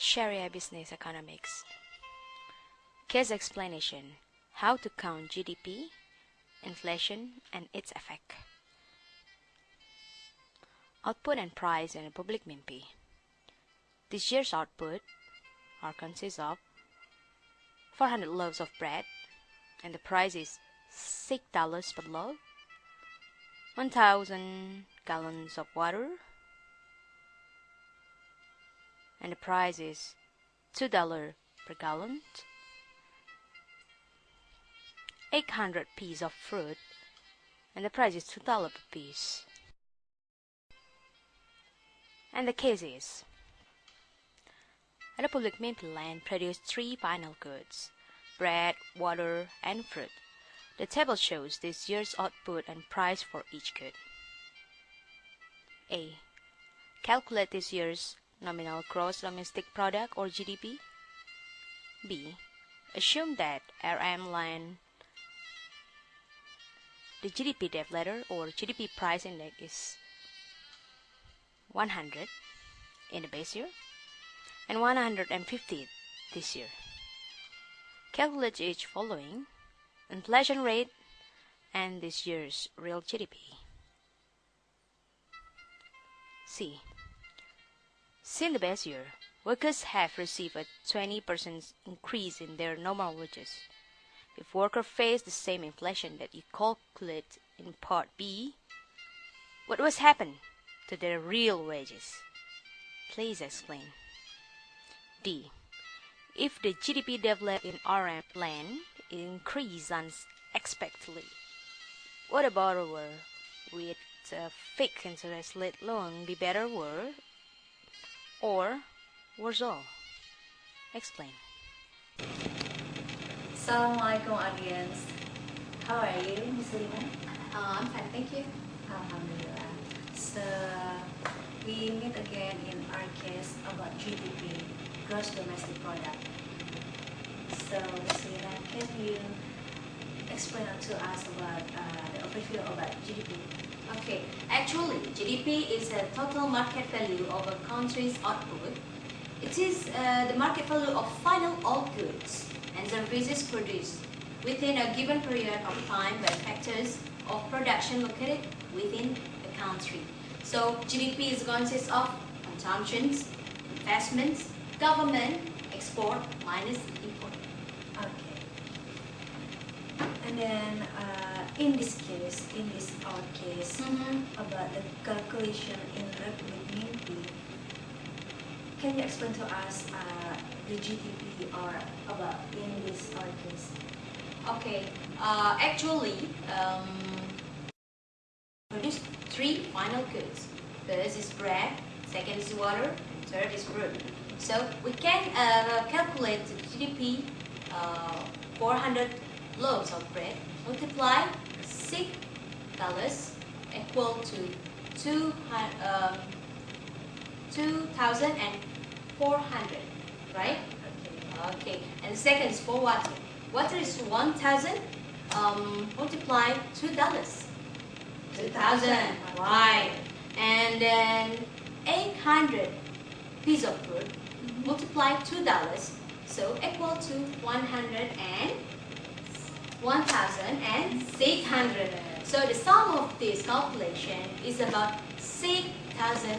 Sharia Business Economics. Case explanation: how to count GDP, inflation, and its effect. Output and price in Republic Mimpi. This year's output consists of 400 loaves of bread, and the price is $6 per loaf, 1,000 gallons of water, and the price is $2 per gallon, 800 pieces of fruit, and the price is $2 per piece. And the case is, Republic Mimpi land produced 3 final goods: bread, water, and fruit. The table shows this year's output and price for each good. A. Calculate this year's nominal gross domestic product or GDP. B. Assume that RM land the GDP deflator or GDP price index is 100 in the base year and 150 this year. Calculate each following: inflation rate and this year's real GDP. C. Since the base year, workers have received a 20% increase in their normal wages. If workers face the same inflation that you calculate in part B, what was happened to their real wages? Please explain. D. If the GDP developed in RM land increased unexpectedly, would a borrower with a fixed interest rate loan be better or worse off? Explain. Assalamualaikum audience. How are you, Ms. Lina? I'm fine, thank you. Alhamdulillah. So we meet again in our case about GDP, gross domestic product. So Ms. Lina, can you explain to us about the overview about GDP? Okay, actually, GDP is a total market value of a country's output. It is the market value of final all goods and services produced within a given period of time by factors of production located within the country. So GDP is consists of consumptions, investments, government, export minus import. Okay. And then in this our case, about the calculation in Republic Mimpi, can you explain to us the GDP or about in this our case? Okay, actually, produce 3 final goods. First is bread, second is water, and third is fruit. So we can calculate the GDP 400 loaves of bread multiply $6 equal to 2,400, right? Okay. And the second is for water. Water is 1,000 multiply $2. 2,000, right? And then 800 piece of fruit multiply $2, so equal to 1,600. So the sum of this calculation is about $6,000.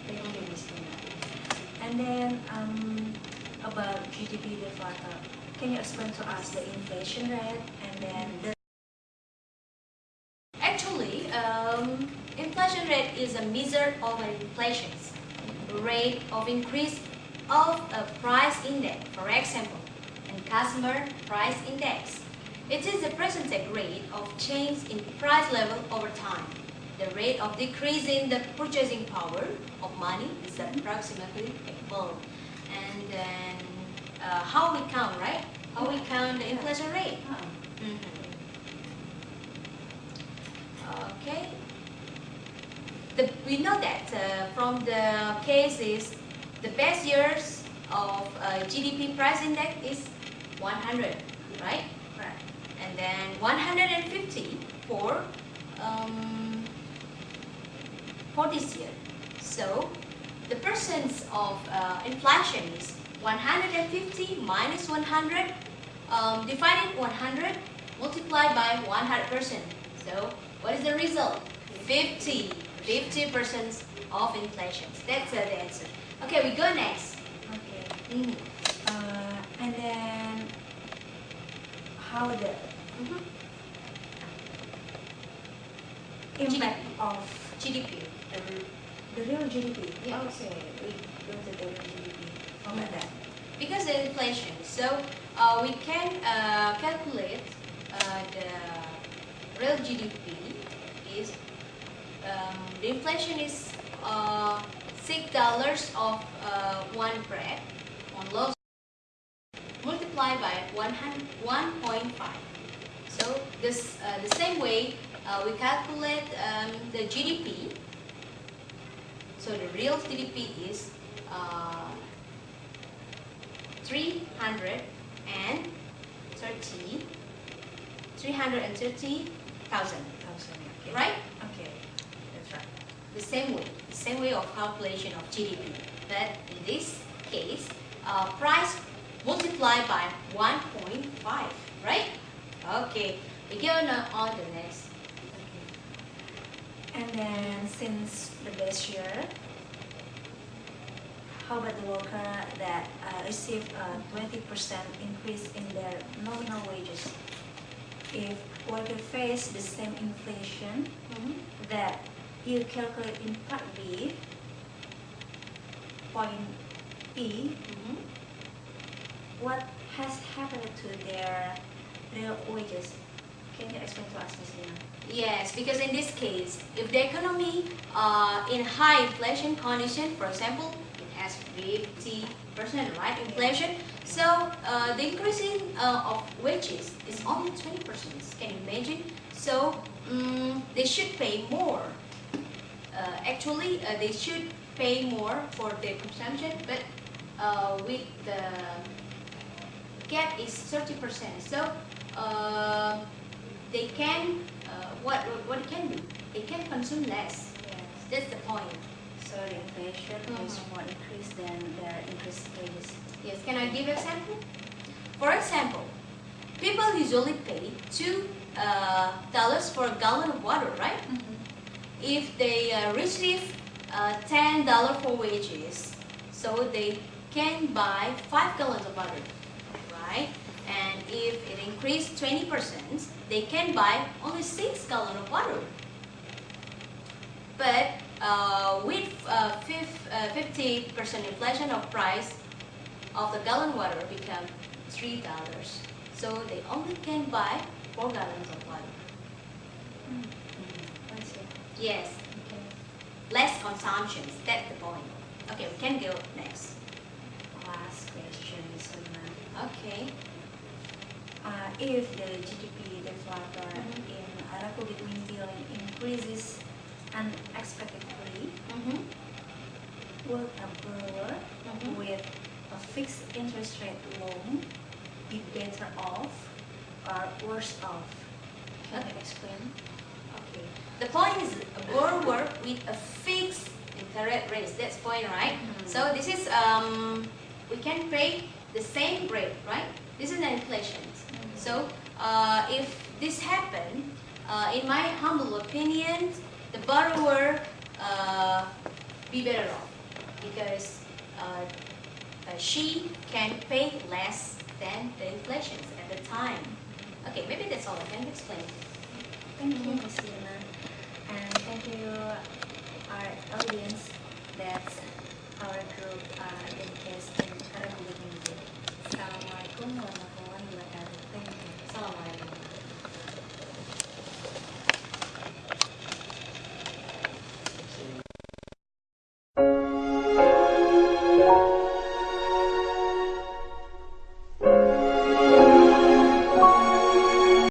Thank you, Ms. Lina. And then about GDP deflator, can you explain to us the inflation rate and then the Actually, inflation rate is a measure of an inflation's rate of increase of a price index, for example, and customer price index. It is the percentage rate of change in price level over time. The rate of decrease in the purchasing power of money is approximately equal. And then how we count, right? How we count the inflation rate? Okay. We know that from the cases, the best years of GDP price index is 100, right? right? And then 150 for this year. So the percent of inflation is 150 minus 100 divided 100 multiplied by 100%. So what is the result? 50% of inflation. That's the answer. Okay, we go next. Okay. Mhm. And then how the impact of GDP. the real GDP? Yeah. Okay, we go to the real GDP. How about that? Because the inflation, so we can calculate the real GDP is the inflation is $6 of one bread, one loaf, multiplied by 1.5. So this the same way we calculate the GDP. So the real GDP is 330,000, Okay. right? Okay, that's right. The same way of calculation of GDP. But in this case, price multiplied by 1.5, right? Okay, we go on to the next. Okay. And then since the base year, how about the worker that received a 20% increase in their nominal wages? If worker face the same inflation that you calculate in part B, point E, what has happened to their real wages? Can you explain to us, Ms. Lina? Yes, because in this case, if the economy in high inflation condition, for example, it has 50%, right, inflation, so the increasing of wages is only 20%. Can you imagine? So they should pay more. Actually, they should pay more for their consumption, but with the gap is 30%. So they can what it can do? They can consume less. Yes. That's the point. So the inflation is more increased than their increased wages. Yes. Can I give example? For example, people usually pay $2 for a gallon of water, right? If they receive $10 for wages, so they can buy 5 gallons of water, right? And if it increased 20%, they can buy only 6 gallons of water. But with 50% inflation of price of the gallon water become $3. So they only can buy 4 gallons of water. I see. Yes, Okay. less consumptions. That's the point. Okay, we can go next. Last question, Ms. Lina. Okay. If the GDP developer in Republic India increases unexpectedly, will a borrower with a fixed interest rate loan be better off or worse off? Can you explain? Okay. The point is a borrower with a fixed interest rate. That's point, right? So this is we can pay the same rate, right? This is an inflation. So if this happen, in my humble opinion, the borrower be better off because she can pay less than the inflation at the time. Okay, maybe that's all I can explain. Thank you, Ms. Lina. And thank you, our audience. That's our group in case in Republic India. Assalamualaikum warahmatullahi